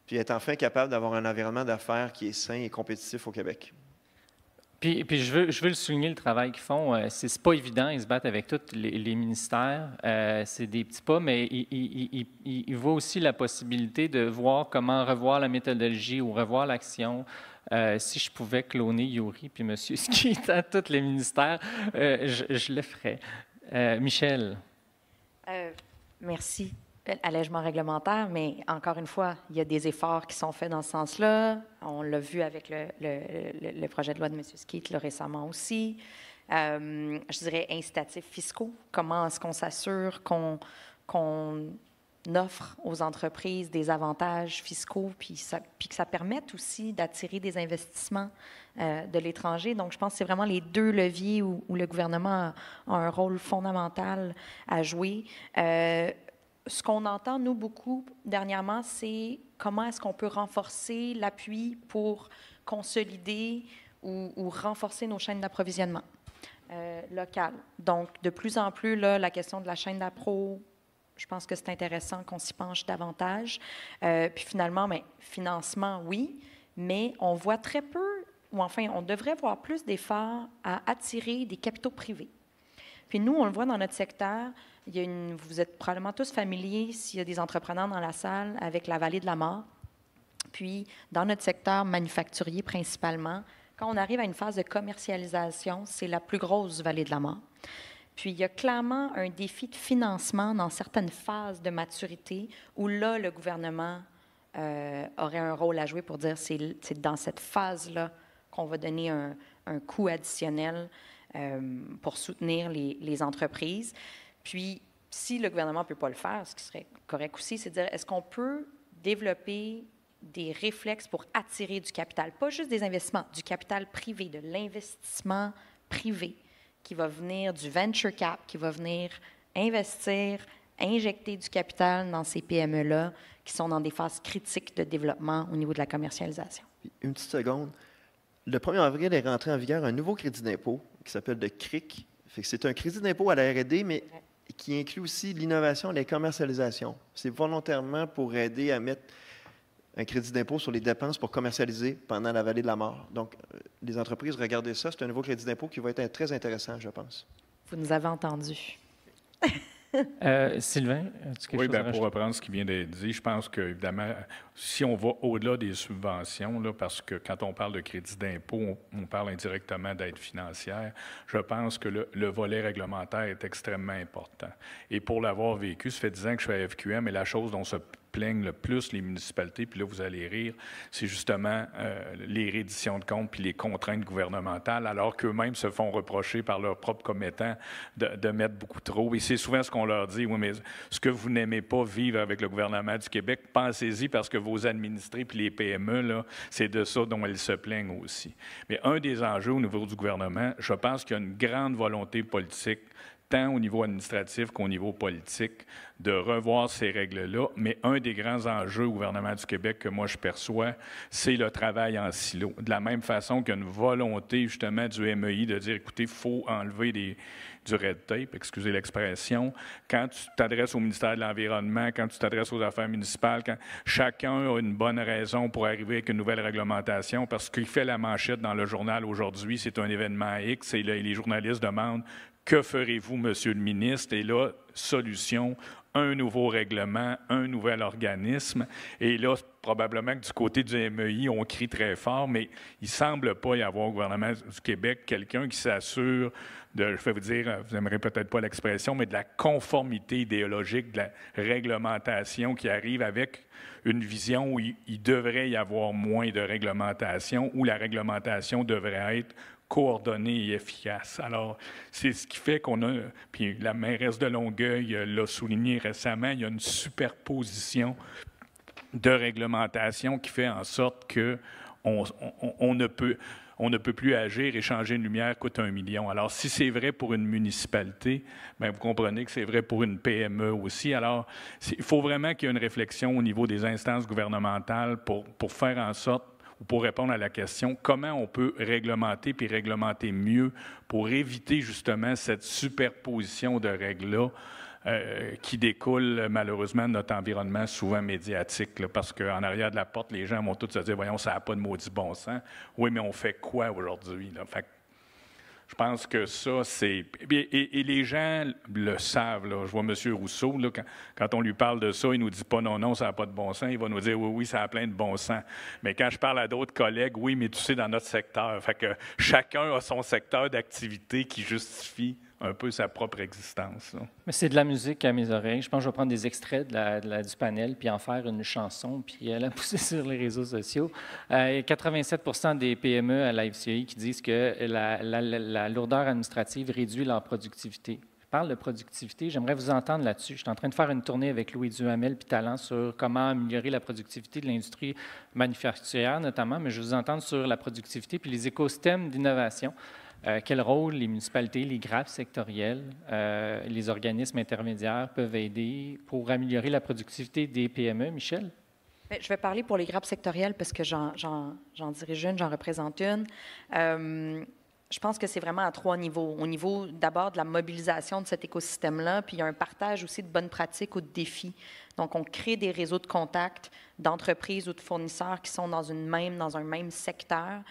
puis être enfin capable d'avoir un environnement d'affaires qui est sain et compétitif au Québec. Puis je veux le souligner, le travail qu'ils font. C'est pas évident, ils se battent avec tous les ministères. C'est des petits pas, mais ils voient aussi la possibilité de voir comment revoir la méthodologie ou revoir l'action. Si je pouvais cloner Yuri puis M. Skeet à tous les ministères, je le ferais. Michel. Merci. Allègement réglementaire, mais encore une fois, il y a des efforts qui sont faits dans ce sens-là. On l'a vu avec le projet de loi de M. Skeet récemment aussi. Je dirais incitatifs fiscaux. Comment est-ce qu'on s'assure qu'on offre aux entreprises des avantages fiscaux, puis que ça permette aussi d'attirer des investissements de l'étranger. Donc, je pense que c'est vraiment les deux leviers où le gouvernement a un rôle fondamental à jouer. Ce qu'on entend, nous, beaucoup dernièrement, c'est comment est-ce qu'on peut renforcer l'appui pour consolider ou renforcer nos chaînes d'approvisionnement locales. Donc, de plus en plus, là, la question de la chaîne d'appro, je pense que c'est intéressant qu'on s'y penche davantage. Puis finalement, bien, financement, oui, mais on voit très peu, ou enfin, on devrait voir plus d'efforts à attirer des capitaux privés. Puis nous, on le voit dans notre secteur, vous êtes probablement tous familiers, s'il y a des entrepreneurs dans la salle, avec la vallée de la mort. Puis, dans notre secteur manufacturier principalement, quand on arrive à une phase de commercialisation, c'est la plus grosse vallée de la mort. Puis, il y a clairement un défi de financement dans certaines phases de maturité où là, le gouvernement aurait un rôle à jouer pour dire c'est dans cette phase-là qu'on va donner un coût additionnel pour soutenir les entreprises. Puis, si le gouvernement ne peut pas le faire, ce qui serait correct aussi, c'est de dire, est-ce qu'on peut développer des réflexes pour attirer du capital, pas juste des investissements, du capital privé, de l'investissement privé qui va venir du venture cap, qui va venir investir, injecter du capital dans ces PME-là qui sont dans des phases critiques de développement au niveau de la commercialisation. Une petite seconde. Le 1er avril est rentré en vigueur un nouveau crédit d'impôt qui s'appelle le CRIC. C'est un crédit d'impôt à la R&D, mais qui inclut aussi l'innovation et la commercialisation. C'est volontairement pour aider à mettre un crédit d'impôt sur les dépenses pour commercialiser pendant la vallée de la mort. Donc, les entreprises, regardez ça, c'est un nouveau crédit d'impôt qui va être très intéressant, je pense. Vous nous avez entendus. Sylvain, as-tu quelque chose à rajouter? Pour reprendre ce qui vient d'être dit, je pense qu'évidemment, si on va au-delà des subventions, là, parce que quand on parle de crédit d'impôt, on parle indirectement d'aide financière, je pense que le volet réglementaire est extrêmement important. Et pour l'avoir vécu, ça fait 10 ans que je suis à FQM, et la chose dont se plaignent le plus les municipalités, puis là, vous allez rire, c'est justement les redditions de comptes puis les contraintes gouvernementales, alors qu'eux-mêmes se font reprocher par leurs propres commettants de mettre beaucoup trop. Et c'est souvent ce qu'on leur dit, oui, mais ce que vous n'aimez pas vivre avec le gouvernement du Québec, pensez-y parce que vos administrés puis les PME, là, c'est de ça dont elles se plaignent aussi. Mais un des enjeux au niveau du gouvernement, je pense qu'il y a une grande volonté politique tant au niveau administratif qu'au niveau politique, de revoir ces règles-là. Mais un des grands enjeux au gouvernement du Québec que moi je perçois, c'est le travail en silo. De la même façon qu'il y a une volonté justement du MEI de dire, écoutez, il faut enlever du red tape, excusez l'expression, quand tu t'adresses au ministère de l'Environnement, quand tu t'adresses aux affaires municipales, quand chacun a une bonne raison pour arriver avec une nouvelle réglementation, parce qu'il fait la manchette dans le journal aujourd'hui, c'est un événement X, et les journalistes demandent « Que ferez-vous, Monsieur le ministre? » Et là, solution, un nouveau règlement, un nouvel organisme. Et là, probablement que du côté du MEI, on crie très fort, mais il ne semble pas y avoir au gouvernement du Québec quelqu'un qui s'assure de, je vais vous dire, vous n'aimerez peut-être pas l'expression, mais de la conformité idéologique de la réglementation qui arrive avec une vision où il devrait y avoir moins de réglementation, où la réglementation devrait être coordonnée et efficace. Alors, c'est ce qui fait qu'on a, puis la mairesse de Longueuil l'a souligné récemment, il y a une superposition de réglementation qui fait en sorte que on on ne peut plus agir et changer une lumière coûte 1 million. Alors, si c'est vrai pour une municipalité, bien, vous comprenez que c'est vrai pour une PME aussi. Alors, il faut vraiment qu'il y ait une réflexion au niveau des instances gouvernementales pour faire en sorte, ou pour répondre à la question, comment on peut réglementer puis réglementer mieux pour éviter justement cette superposition de règles-là qui découle malheureusement de notre environnement souvent médiatique, là, parce qu'en arrière de la porte, les gens vont tous se dire « Voyons, ça n'a pas de maudit bon sens. » Oui, mais on fait quoi aujourd'hui? Fait que je pense que ça, c'est... Et les gens le savent. Là. Je vois M. Rousseau, là, quand on lui parle de ça, il ne nous dit pas « Non, non, ça n'a pas de bon sens. » Il va nous dire « Oui, oui, ça a plein de bon sens. » Mais quand je parle à d'autres collègues, « Oui, mais tu sais, dans notre secteur. » Fait que chacun a son secteur d'activité qui justifie un peu sa propre existence. Mais c'est de la musique à mes oreilles. Je pense que je vais prendre des extraits du panel puis en faire une chanson puis la pousser sur les réseaux sociaux. Il y a 87 des PME à la FCI qui disent que la lourdeur administrative réduit leur productivité. Je parle de productivité, j'aimerais vous entendre là-dessus. Je suis en train de faire une tournée avec Louis Duhamel puis Talent sur comment améliorer la productivité de l'industrie manufacturière notamment, mais je veux vous entendre sur la productivité puis les écosystèmes d'innovation. Quel rôle les municipalités, les GRAP sectoriels, les organismes intermédiaires peuvent aider pour améliorer la productivité des PME? Michel? Je vais parler pour les GRAP sectoriels parce que j'en dirige une, j'en représente une. Je pense que c'est vraiment à 3 niveaux. Au niveau d'abord de la mobilisation de cet écosystème-là, puis il y a un partage aussi de bonnes pratiques ou de défis. Donc, on crée des réseaux de contacts d'entreprises ou de fournisseurs qui sont dans un même secteur.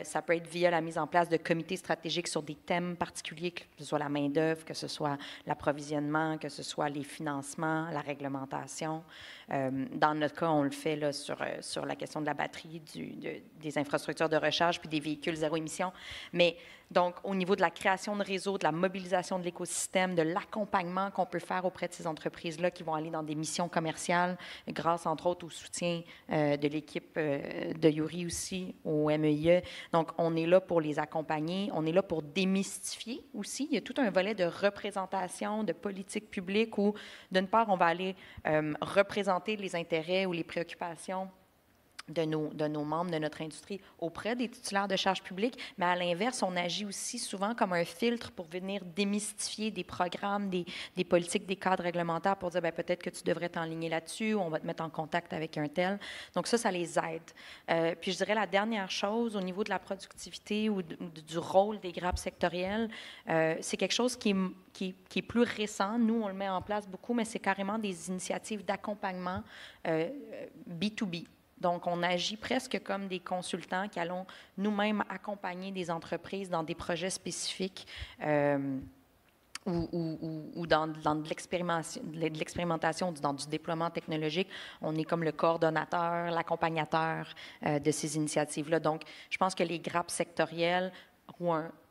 Ça peut être via la mise en place de comités stratégiques sur des thèmes particuliers, que ce soit la main-d'œuvre, que ce soit l'approvisionnement, que ce soit les financements, la réglementation. Dans notre cas, on le fait là, sur la question de la batterie, des infrastructures de recharge puis des véhicules zéro émission. Mais donc, au niveau de la création de réseaux, de la mobilisation de l'écosystème, de l'accompagnement qu'on peut faire auprès de ces entreprises-là qui vont aller dans des missions commerciales, grâce, entre autres, au soutien de l'équipe de Yuri aussi, au MEIE. Donc, on est là pour les accompagner. On est là pour démystifier aussi. Il y a tout un volet de représentation, de politique publique où, d'une part, on va aller représenter les intérêts ou les préoccupations de nos membres de notre industrie auprès des titulaires de charges publiques, mais à l'inverse, on agit aussi souvent comme un filtre pour venir démystifier des programmes, des politiques, des cadres réglementaires pour dire peut-être que tu devrais t'enligner là-dessus, ou on va te mettre en contact avec un tel. Donc ça les aide. Puis je dirais la dernière chose au niveau de la productivité ou du rôle des GRAP sectoriels, c'est quelque chose qui est plus récent. Nous, on le met en place beaucoup, mais c'est carrément des initiatives d'accompagnement B2B. Donc, on agit presque comme des consultants qui allons nous-mêmes accompagner des entreprises dans des projets spécifiques ou dans de l'expérimentation, dans du déploiement technologique. On est comme le coordonnateur, l'accompagnateur de ces initiatives-là. Donc, je pense que les GRAP sectoriels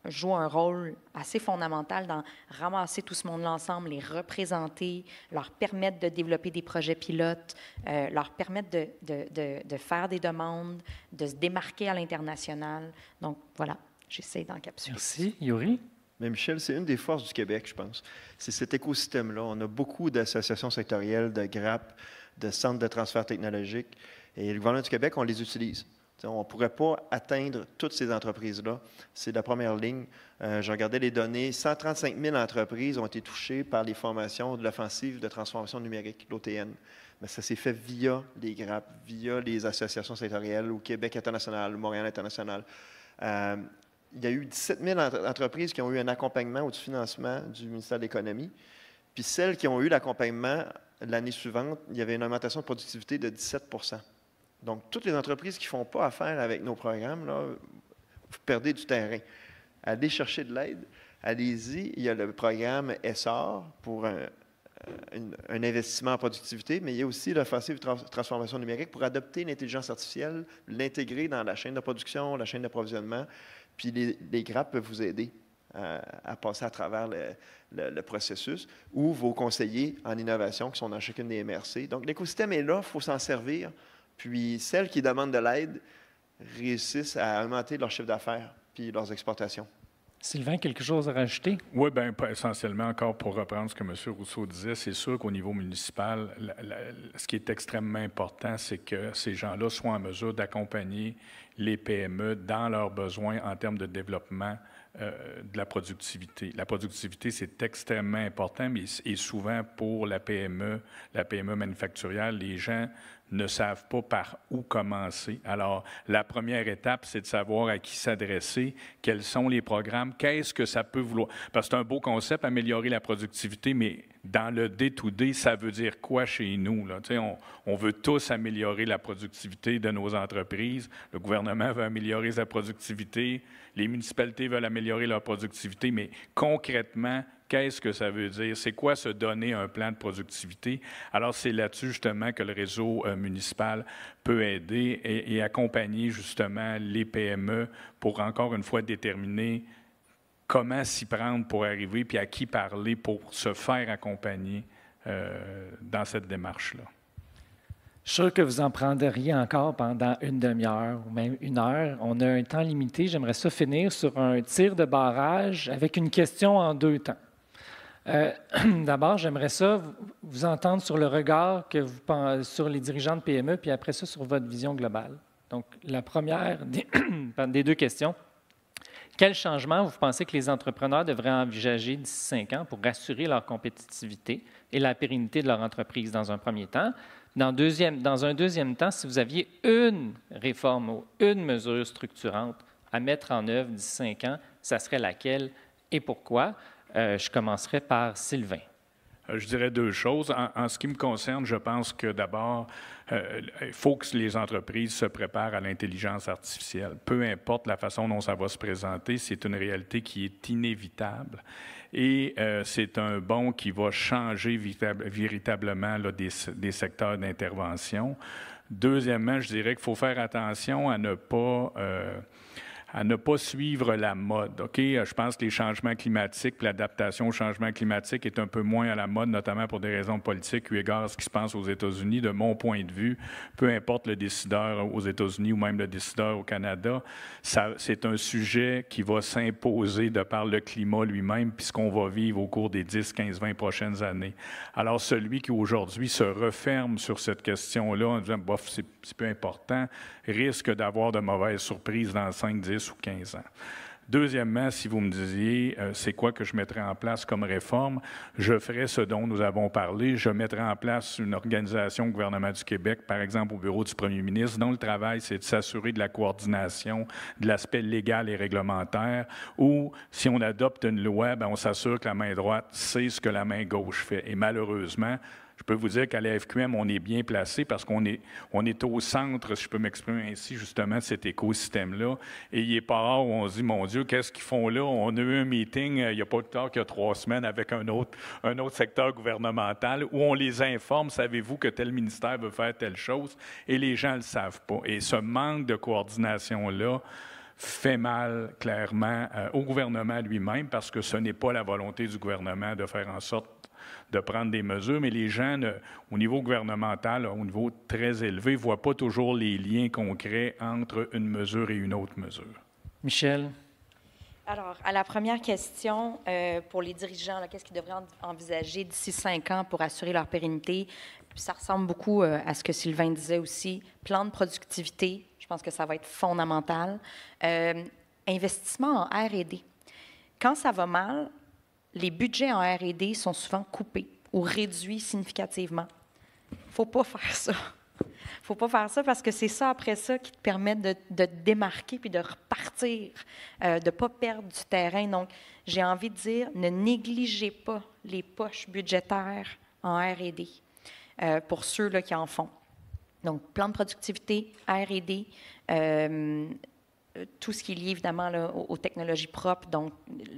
jouent un rôle assez fondamental dans ramasser tout ce monde-là ensemble, les représenter, leur permettre de développer des projets pilotes, leur permettre de faire des demandes, de se démarquer à l'international. Donc, voilà, j'essaie d'encapsuler. Merci. Yuri? Mais Michel, c'est une des forces du Québec, je pense. C'est cet écosystème-là. On a beaucoup d'associations sectorielles, de GRAP, de centres de transfert technologique. Et le gouvernement du Québec, on les utilise. On ne pourrait pas atteindre toutes ces entreprises-là. C'est la première ligne. Je regardais les données. 135 000 entreprises ont été touchées par les formations de l'offensive de transformation numérique, l'OTN. Mais ça s'est fait via les GRAP, via les associations sectorielles, au Québec international, au Montréal international. Il y a eu 17 000 entreprises qui ont eu un accompagnement ou du financement du ministère de l'Économie. Puis celles qui ont eu l'accompagnement l'année suivante, il y avait une augmentation de productivité de 17 %. Donc, toutes les entreprises qui ne font pas affaire avec nos programmes, là, vous perdez du terrain. Allez chercher de l'aide. Allez-y. Il y a le programme ESSOR pour un investissement en productivité, mais il y a aussi l'offensive transformation numérique pour adopter l'intelligence artificielle, l'intégrer dans la chaîne de production, la chaîne d'approvisionnement. Puis les GRAP peuvent vous aider à passer à travers le processus, ou vos conseillers en innovation qui sont dans chacune des MRC. Donc, l'écosystème est là, il faut s'en servir. Puis, celles qui demandent de l'aide réussissent à augmenter leur chiffre d'affaires puis leurs exportations. Sylvain, quelque chose à rajouter? Oui, bien, essentiellement, encore pour reprendre ce que M. Rousseau disait, c'est sûr qu'au niveau municipal, ce qui est extrêmement important, c'est que ces gens-là soient en mesure d'accompagner les PME dans leurs besoins en termes de développement de la productivité. La productivité, c'est extrêmement important, mais et souvent pour la PME manufacturière, les gens ne savent pas par où commencer. Alors, la première étape, c'est de savoir à qui s'adresser, quels sont les programmes, qu'est-ce que ça peut vouloir. Parce que c'est un beau concept, améliorer la productivité, mais dans le day-to-day, ça veut dire quoi chez nous? Là? On veut tous améliorer la productivité de nos entreprises. Le gouvernement veut améliorer sa productivité. Les municipalités veulent améliorer leur productivité, mais concrètement, qu'est-ce que ça veut dire? C'est quoi se donner un plan de productivité? Alors, c'est là-dessus, justement, que le réseau municipal peut aider et accompagner, justement, les PME pour, encore une fois, déterminer comment s'y prendre pour arriver, puis à qui parler pour se faire accompagner dans cette démarche-là. Je suis sûr que vous en prendriez encore pendant une demi-heure ou même 1 heure. On a un temps limité. J'aimerais ça finir sur un tir de barrage avec une question en 2 temps. D'abord, j'aimerais ça vous entendre sur le regard que vous pensez sur les dirigeants de PME, puis après ça, sur votre vision globale. Donc, la première des 2 questions. Quel changement vous pensez que les entrepreneurs devraient envisager d'ici 5 ans pour assurer leur compétitivité et la pérennité de leur entreprise dans un premier temps? Dans un deuxième temps, si vous aviez une réforme ou une mesure structurante à mettre en œuvre d'ici 5 ans, ça serait laquelle et pourquoi? Je commencerai par Sylvain. Je dirais 2 choses. En ce qui me concerne, je pense que d'abord, il faut que les entreprises se préparent à l'intelligence artificielle. Peu importe la façon dont ça va se présenter, c'est une réalité qui est inévitable. Et c'est un bond qui va changer véritablement là, des secteurs d'intervention. Deuxièmement, je dirais qu'il faut faire attention à ne pas suivre la mode. OK? Je pense que les changements climatiques, l'adaptation au changement climatique est un peu moins à la mode, notamment pour des raisons politiques, eu égard à ce qui se passe aux États-Unis. De mon point de vue, peu importe le décideur aux États-Unis ou même le décideur au Canada, c'est un sujet qui va s'imposer de par le climat lui-même, puis ce qu'on va vivre au cours des 10, 15, 20 prochaines années. Alors, celui qui aujourd'hui se referme sur cette question-là en disant « bof, c'est peu important », risque d'avoir de mauvaises surprises dans 5, 10 ou 15 ans. Deuxièmement, si vous me disiez c'est quoi que je mettrais en place comme réforme, je ferais ce dont nous avons parlé. Je mettrais en place une organisation au gouvernement du Québec, par exemple au bureau du premier ministre, dont le travail, c'est de s'assurer de la coordination, de l'aspect légal et réglementaire, où si on adopte une loi, bien, on s'assure que la main droite sait ce que la main gauche fait. Et malheureusement, je peux vous dire qu'à la FQM, on est bien placé parce qu'on est au centre, si je peux m'exprimer ainsi, justement, de cet écosystème-là. Et il n'est pas rare où on se dit, mon Dieu, qu'est-ce qu'ils font là? On a eu un meeting il n'y a pas plus tard qu'il y a 3 semaines avec un autre secteur gouvernemental où on les informe, savez-vous que tel ministère veut faire telle chose? Et les gens ne le savent pas. Et ce manque de coordination-là fait mal, clairement, au gouvernement lui-même parce que ce n'est pas la volonté du gouvernement de faire en sorte de prendre des mesures, mais les gens, au niveau gouvernemental, au niveau très élevé, ne voient pas toujours les liens concrets entre une mesure et une autre mesure. Michel? Alors, à la première question, pour les dirigeants, qu'est-ce qu'ils devraient envisager d'ici 5 ans pour assurer leur pérennité? Puis ça ressemble beaucoup à ce que Sylvain disait aussi. Plan de productivité, je pense que ça va être fondamental. Investissement en R&D. Quand ça va mal, les budgets en R&D sont souvent coupés ou réduits significativement. Il ne faut pas faire ça. Il ne faut pas faire ça parce que c'est ça, après ça, qui te permet de te démarquer puis de repartir, de ne pas perdre du terrain. Donc, j'ai envie de dire, ne négligez pas les poches budgétaires en R&D pour ceux là, qui en font. Donc, plan de productivité, R&D, tout ce qui est lié évidemment là, aux technologies propres. Donc,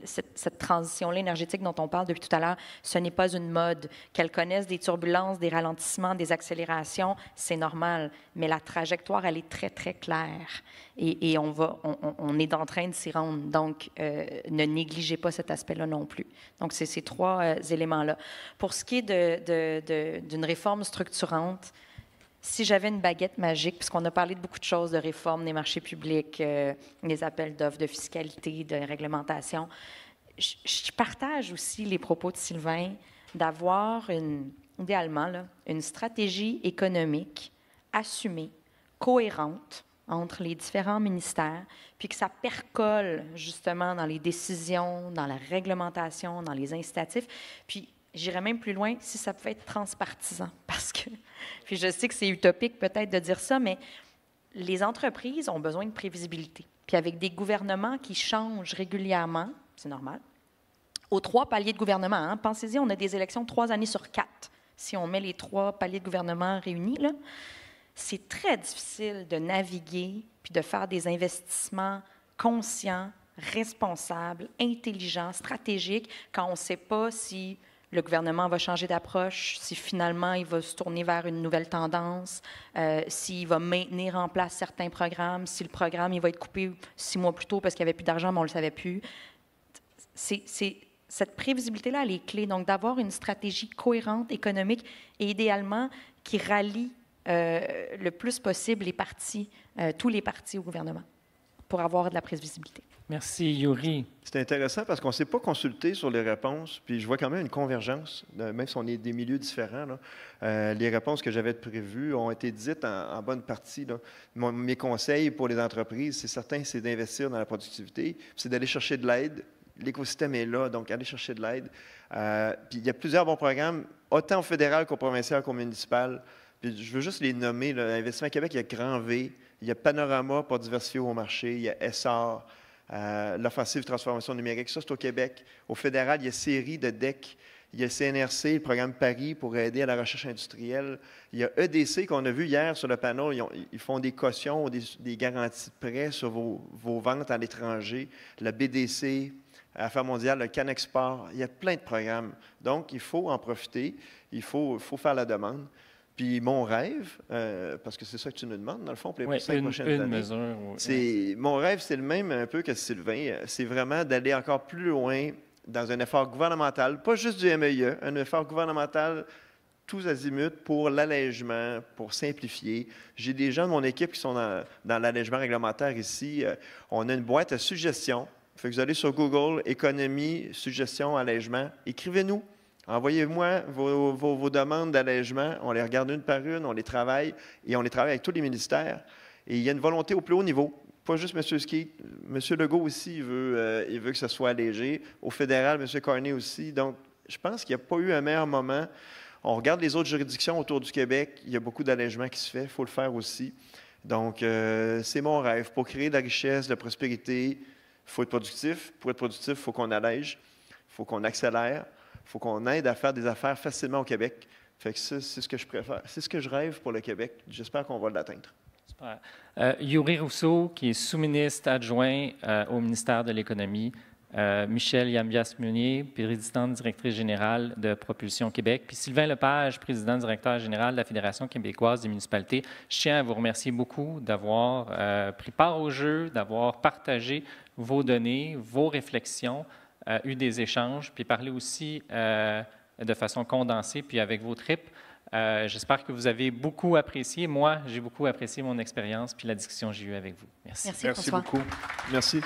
cette transition-là énergétique dont on parle depuis tout à l'heure, ce n'est pas une mode. Qu'elle connaisse des turbulences, des ralentissements, des accélérations, c'est normal. Mais la trajectoire, elle est très, très claire. Et on est en train de s'y rendre. Donc, ne négligez pas cet aspect-là non plus. Donc, c'est ces 3 éléments-là. Pour ce qui est d'une réforme structurante, si j'avais une baguette magique, puisqu'on a parlé de beaucoup de choses, de réforme des marchés publics, des appels d'offres, de fiscalité, de réglementation, je partage aussi les propos de Sylvain d'avoir, idéalement, là, une stratégie économique assumée, cohérente entre les différents ministères, puis que ça percole justement dans les décisions, dans la réglementation, dans les incitatifs. Puis j'irais même plus loin si ça pouvait être transpartisan, parce que, puis je sais que c'est utopique peut-être de dire ça, mais les entreprises ont besoin de prévisibilité. Puis avec des gouvernements qui changent régulièrement, c'est normal, aux 3 paliers de gouvernement, hein, pensez-y, on a des élections 3 années sur 4. Si on met les 3 paliers de gouvernement réunis, là, c'est très difficile de naviguer puis de faire des investissements conscients, responsables, intelligents, stratégiques, quand on ne sait pas si le gouvernement va changer d'approche, si finalement il va se tourner vers une nouvelle tendance, s'il va maintenir en place certains programmes, si le programme il va être coupé 6 mois plus tôt parce qu'il n'y avait plus d'argent, mais on ne le savait plus. Cette prévisibilité-là, elle est clé. Donc, d'avoir une stratégie cohérente, économique et idéalement qui rallie le plus possible les partis, tous les partis au gouvernement, pour avoir de la prévisibilité. Merci, Yuri. C'est intéressant parce qu'on ne s'est pas consulté sur les réponses, puis je vois quand même une convergence, même si on est des milieux différents. Là. Les réponses que j'avais prévues ont été dites en bonne partie. Là. Mes conseils pour les entreprises, c'est certain, c'est d'investir dans la productivité, c'est d'aller chercher de l'aide. L'écosystème est là, donc aller chercher de l'aide. Puis il y a plusieurs bons programmes, autant au fédéral qu'au provincial qu'au municipal. Puis je veux juste les nommer. Là. Investissement Québec, il y a Grand V, il y a Panorama pour diversifier au marché, il y a SR, l'offensive transformation numérique, ça c'est au Québec. Au fédéral, il y a série de DEC, il y a CNRC, le programme Paris pour aider à la recherche industrielle. Il y a EDC qu'on a vu hier sur le panneau, ils font des cautions, des garanties de prêt sur vos ventes à l'étranger. La BDC, Affaires mondiales, le CanExport, il y a plein de programmes. Donc, il faut en profiter, il faut faire la demande. Puis mon rêve, parce que c'est ça que tu nous demandes, dans le fond, pour les 5 prochaines années. Mesure, mon rêve, c'est le même un peu que Sylvain. C'est vraiment d'aller encore plus loin dans un effort gouvernemental, pas juste du MEIE, un effort gouvernemental tous azimuts pour l'allègement, pour simplifier. J'ai des gens de mon équipe qui sont dans l'allègement réglementaire ici. On a une boîte à suggestions. Fait que vous allez sur Google, économie, suggestions, allègement. Écrivez-nous. Envoyez-moi vos demandes d'allègement. On les regarde une par une, on les travaille et on les travaille avec tous les ministères. Et il y a une volonté au plus haut niveau. Pas juste M. Skeet. M. Legault aussi, il veut que ça soit allégé. Au fédéral, M. Carney aussi. Donc, je pense qu'il n'y a pas eu un meilleur moment. On regarde les autres juridictions autour du Québec. Il y a beaucoup d'allègements qui se fait. Il faut le faire aussi. Donc, c'est mon rêve. Pour créer de la richesse, de la prospérité, il faut être productif. Pour être productif, il faut qu'on allège. Il faut qu'on accélère. Il faut qu'on aide à faire des affaires facilement au Québec. Fait que c'est ce que je préfère. C'est ce que je rêve pour le Québec. J'espère qu'on va l'atteindre. Super. Yuri Rousseau, qui est sous-ministre adjoint au ministère de l'Économie. Michel Yambias-Meunier, présidente directrice générale de Propulsion Québec. Puis Sylvain Lepage, président directeur général de la Fédération québécoise des municipalités. Je tiens à vous remercier beaucoup d'avoir pris part au jeu, d'avoir partagé vos données, vos réflexions, eu des échanges, puis parlé aussi de façon condensée, puis avec vos tripes. J'espère que vous avez beaucoup apprécié. Moi, j'ai beaucoup apprécié mon expérience puis la discussion que j'ai eue avec vous. Merci. Merci François. Beaucoup. Merci.